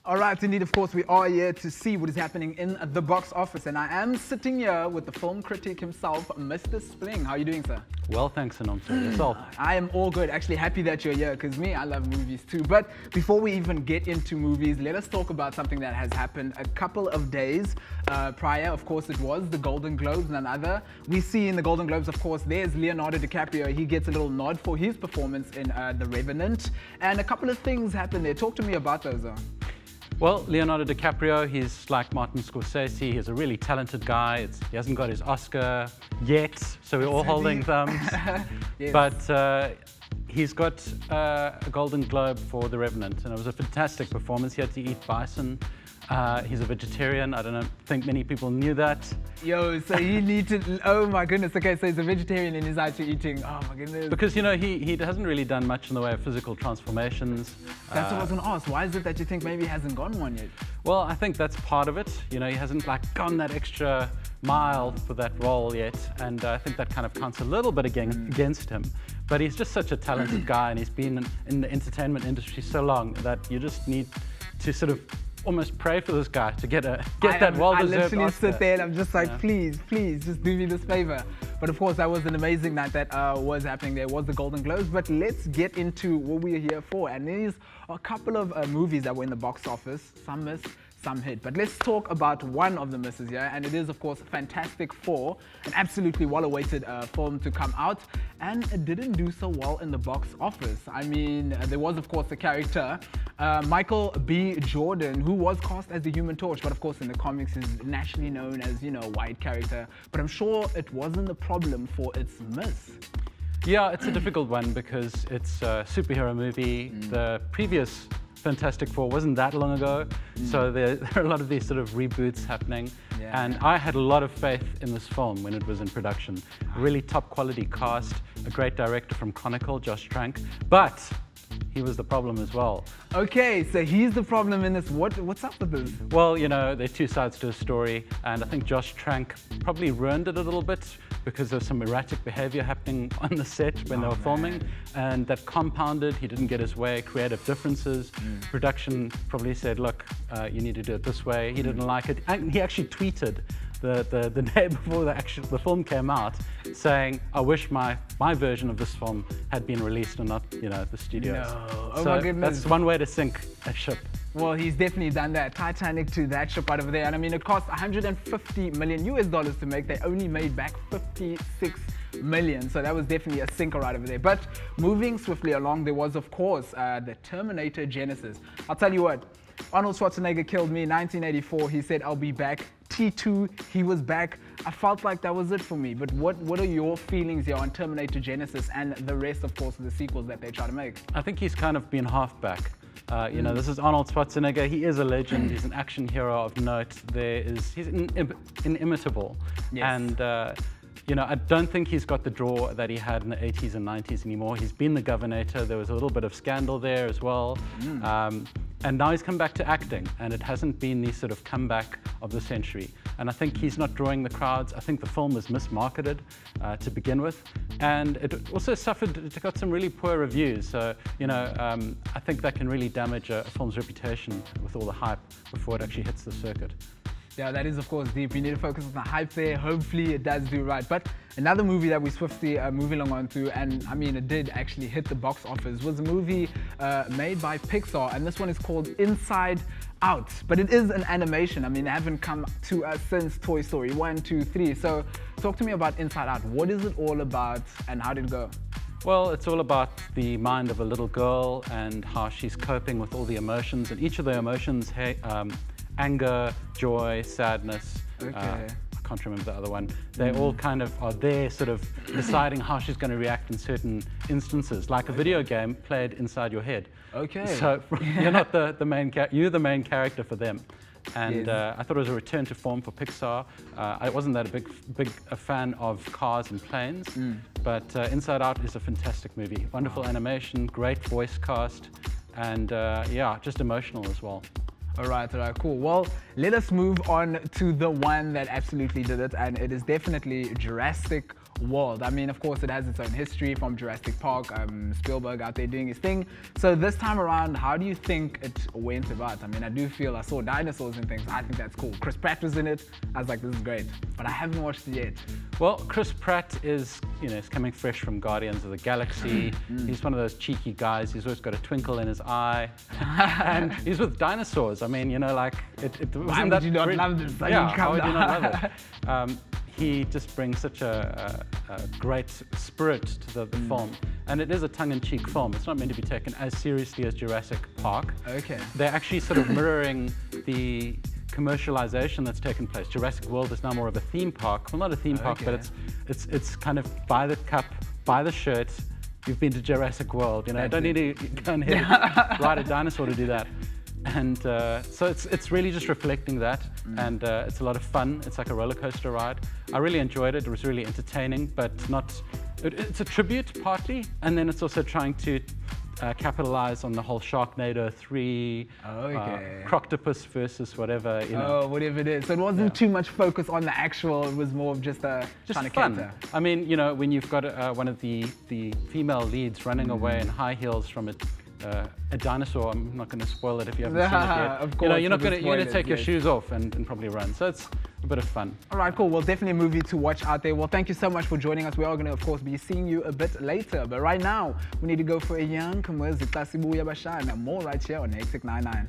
All right, indeed, of course, we are here to see what is happening in the box office. And I am sitting here with the film critic himself, Mr. Spling. How are you doing, sir? Well, thanks, Anonto. Yourself? I am all good. Actually, happy that you're here, because me, I love movies too. But before we even get into movies, let us talk about something that has happened a couple of days prior. Of course, it was the Golden Globes, none other. We see in the Golden Globes, of course, there's Leonardo Dicaprio. He gets a little nod for his performance in The Revenant. And a couple of things happened there. Talk to me about those. Well, Leonardo DiCaprio, he's like Martin Scorsese. He's a really talented guy. He hasn't got his Oscar yet, so we're all holding thumbs. Yes. But he's got a Golden Globe for The Revenant, and it was a fantastic performance. He had to eat bison. He's a vegetarian. I don't think many people knew that. Yo, so he needed, oh my goodness. Okay, so he's a vegetarian and he's actually eating, oh my goodness. Because, you know, he hasn't really done much in the way of physical transformations. That's what I was going to ask. Why is it that you think maybe he hasn't gone one yet? Well, I think that's part of it. You know, he hasn't like gone that extra mile for that role yet. And I think that kind of counts a little bit against him. But he's just such a talented guy, and he's been in the entertainment industry so long that you just need to sort of almost pray for this guy to get that well-deserved Oscar. I literally sit there and I'm just like, please, just do me this favor. But of course, that was an amazing night that was happening. There was the Golden Globes. But let's get into what we're here for. And these are a couple of movies that were in the box office. Some missed, some hit. But let's talk about one of the misses here. And it is, of course, Fantastic Four, an absolutely well-awaited film to come out. And it didn't do so well in the box office. I mean, there was, of course, the character, Michael B. Jordan, who was cast as the Human Torch. But of course, in the comics, is nationally known as, you know, a white character. But I'm sure it wasn't the problem for its miss. Yeah, it's a difficult one because it's a superhero movie. The previous Fantastic Four wasn't that long ago, so there are a lot of these sort of reboots happening. Yeah. And I had a lot of faith in this film when it was in production. Really top quality cast, a great director from Chronicle, Josh Trank, but he was the problem as well. Okay, so he's the problem in this. What's up with this? Well, you know, there are two sides to a story, and I think Josh Trank probably ruined it a little bit because there's some erratic behavior happening on the set when they were filming, and that compounded. He didn't get his way, creative differences. Production probably said, look, you need to do it this way. He didn't like it. And he actually tweeted the day before the film came out, saying, I wish my version of this film had been released and not, you know, the studios. No. Oh so my goodness. that's one way to sink a ship. Well, he's definitely done that. Titanic to that ship right over there. And I mean, it cost $150 million to make. They only made back 56 million. So that was definitely a sinker right over there. But moving swiftly along, there was, of course, the Terminator Genisys. I'll tell you what, Arnold Schwarzenegger killed me in 1984. He said, I'll be back. T2, he was back. I felt like that was it for me. But what are your feelings here on Terminator Genisys and the rest, of course, of the sequels that they try to make? I think he's kind of been half back. You know, this is Arnold Schwarzenegger. He is a legend. He's an action hero of note. He's inimitable. Yes. And you know, I don't think he's got the draw that he had in the 80s and 90s anymore. He's been the Governator. There was a little bit of scandal there as well. And now he's come back to acting, and it hasn't been the sort of comeback of the century. And I think he's not drawing the crowds. I think the film was mismarketed to begin with. And it also suffered, it got some really poor reviews. So, you know, I think that can really damage a film's reputation with all the hype before it actually hits the circuit. Yeah, that is, of course, deep. We need to focus on the hype there. Hopefully it does do right. But another movie that we swiftly moving along on to, and I mean, it did actually hit the box office, was a movie made by Pixar, and this one is called Inside Out. But it is an animation. I mean, they haven't come to us since Toy Story 1, 2, 3. So talk to me about Inside Out. What is it all about, and how did it go? Well, it's all about the mind of a little girl and how she's coping with all the emotions, and each of the emotions, anger, joy, sadness, I can't remember the other one. They all kind of are there sort of deciding how she's going to react in certain instances, like a video game played inside your head. Okay. So you're not the main character, you're the main character for them. And I thought it was a return to form for Pixar. I wasn't that big a fan of cars and planes, but Inside Out is a fantastic movie. Wonderful animation, great voice cast, and yeah, just emotional as well. All right, cool. Well, let us move on to the one that absolutely did it, and it is definitely Jurassic World. I mean, of course, it has its own history from Jurassic Park, Spielberg out there doing his thing. So this time around, how do you think it went about? I mean, I saw dinosaurs and things. I think that's cool. Chris Pratt was in it. I was like, this is great. But I haven't watched it yet. Well, Chris Pratt is, is coming fresh from Guardians of the Galaxy. He's one of those cheeky guys. He's always got a twinkle in his eye. And he's with dinosaurs. I mean, like, it why would you not love this? Yeah, how would you not love it? He just brings such a great spirit to the film. And it is a tongue-in-cheek film. It's not meant to be taken as seriously as Jurassic Park. Okay. They're actually sort of mirroring the commercialization that's taken place. Jurassic World is now more of a theme park. Well, not a theme park, but it's kind of by the cup, by the shirt. You've been to Jurassic World. I don't need to go and ride a dinosaur to do that. And so it's really just reflecting that, and it's a lot of fun. It's like a roller coaster ride. I really enjoyed it. It was really entertaining, but not. It's a tribute partly, and then it's also trying to capitalize on the whole Sharknado 3, Croctopus versus whatever. Whatever it is. So it wasn't too much focus on the actual. It was more of just trying fun. to cater. I mean, when you've got one of the female leads running away in high heels from a dinosaur. I'm not going to spoil it if you haven't seen it yet. Of course, you're going to take your shoes off and probably run. So it's a bit of fun. All right, cool. Well, definitely a movie to watch out there. Well, thank you so much for joining us. We are going to, of course, be seeing you a bit later. But right now, we need to go for a young commercial. More right here on 8699.